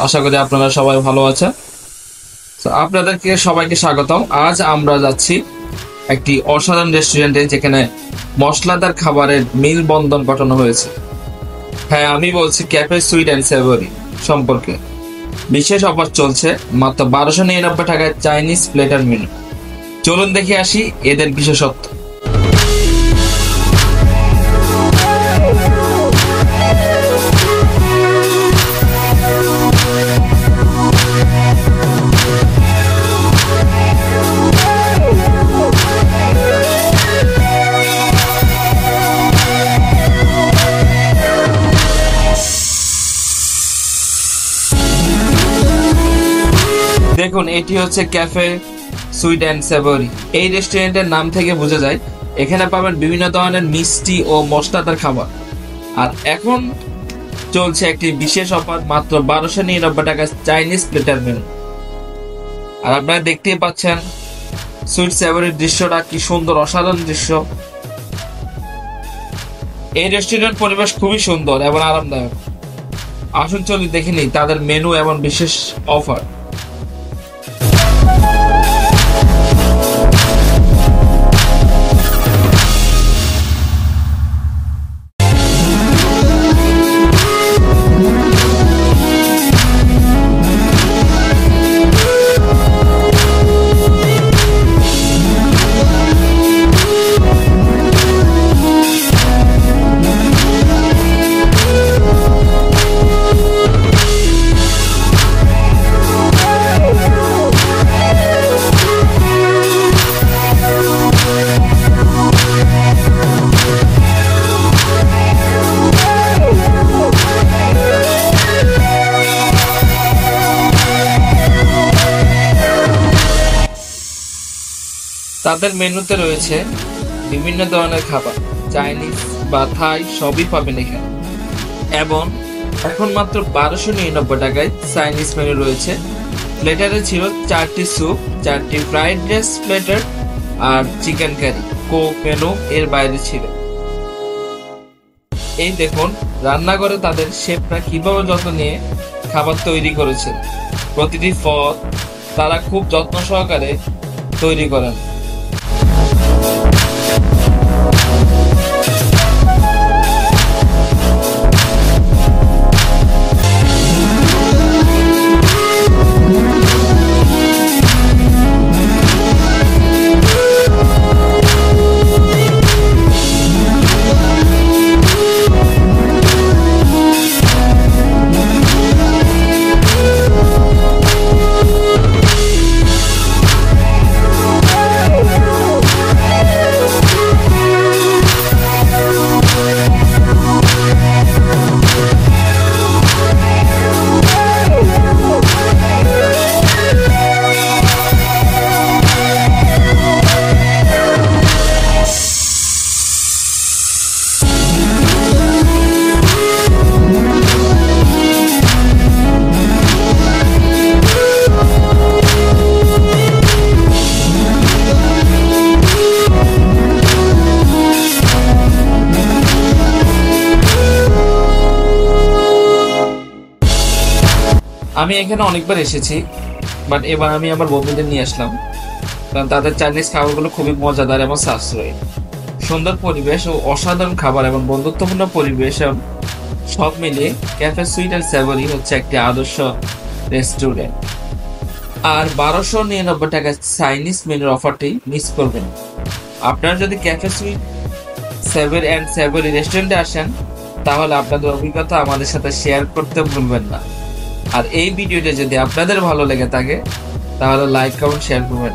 আশা করি আপনারা সবাই ভালো আছেন। তো আপনাদেরকে সবাইকে স্বাগতম। আজ আমরা যাচ্ছি একটি অসাধারণ রেস্টুরেন্টে, যেখানে মশলাদার খাবারের মিল বন্ধন ঘটানো হয়েছে। হ্যাঁ, আমি বলছি ক্যাফে সুইট অ্যান্ড সেভরি সম্পর্কে। বিশেষ অফার চলছে, মাত্র 1299 টাকায় চাইনিজ প্লেটার মেনু। চলুন দেখে আসি এদের বিশেষত্ব। দেখুন, এটি হচ্ছে ক্যাফে সুইট অ্যান্ড সেভরি। এই রেস্টুরেন্টের নাম থেকে বোঝা যায় এখানে পাবেন বিভিন্ন ধরনের মিষ্টি ও মশলাদার খাবার। আর এখন চলছে একটি বিশেষ অফার, মাত্র 1299 টাকায় চাইনিজ প্লেটার মেনু। আর আপনারা দেখতেই পাচ্ছেন সুইট সেভরির দৃশ্যটা কি সুন্দর, অসাধারণ দৃশ্য। এই রেস্টুরেন্ট পরিবেশ খুবই সুন্দর এবং আরামদায়ক। আসুন চলি দেখে নিই তাদের মেনু এবং বিশেষ অফার। তাদের মেনুতে রয়েছে বিভিন্ন ধরনের খাবার, চাইনিজ বা থাই সবই পাবেন এখানে। এবং এখন মাত্র 1299 টাকায় চাইনিজ মেনু রয়েছে। প্লেটারে ছিল 4টি স্যুপ, 4টি ফ্রাইড রাইস প্লেটার আর চিকেন কারি। কোক মেনু এর বাইরে ছিল। এই দেখুন রান্নাঘরে তাদের শেফরা কিভাবে যত্ন নিয়ে খাবার তৈরি করেছে। প্রতিটি পদ তারা খুব যত্ন সহকারে তৈরি করেন। আমি এখানে অনেকবার এসেছি, বাট এবার আমি আমার বন্ধুদের নিয়ে আসলাম, কারণ তাদের চাইনিজ খাবারগুলো খুবই মজাদার এবং সাশ্রয়ী। সুন্দর পরিবেশ ও অসাধারণ খাবার এবং বন্ধুত্বপূর্ণ পরিবেশ সব মিলিয়ে ক্যাফে সুইট অ্যান্ড সেভরি হচ্ছে একটি আদর্শ রেস্টুরেন্ট। আর 1299 টাকার চাইনিজ মেনুর অফারটি মিস করবেন। আপনারা যদি ক্যাফে সুইট অ্যান্ড সেভরি রেস্টুরেন্টে আসেন, তাহলে আপনাদের অভিজ্ঞতা আমাদের সাথে শেয়ার করতে ভুলবেন না। আর এই ভিডিওটা যদি আপনাদের ভালো লেগে থাকে, তাহলে লাইক কমেন্ট শেয়ার করবেন।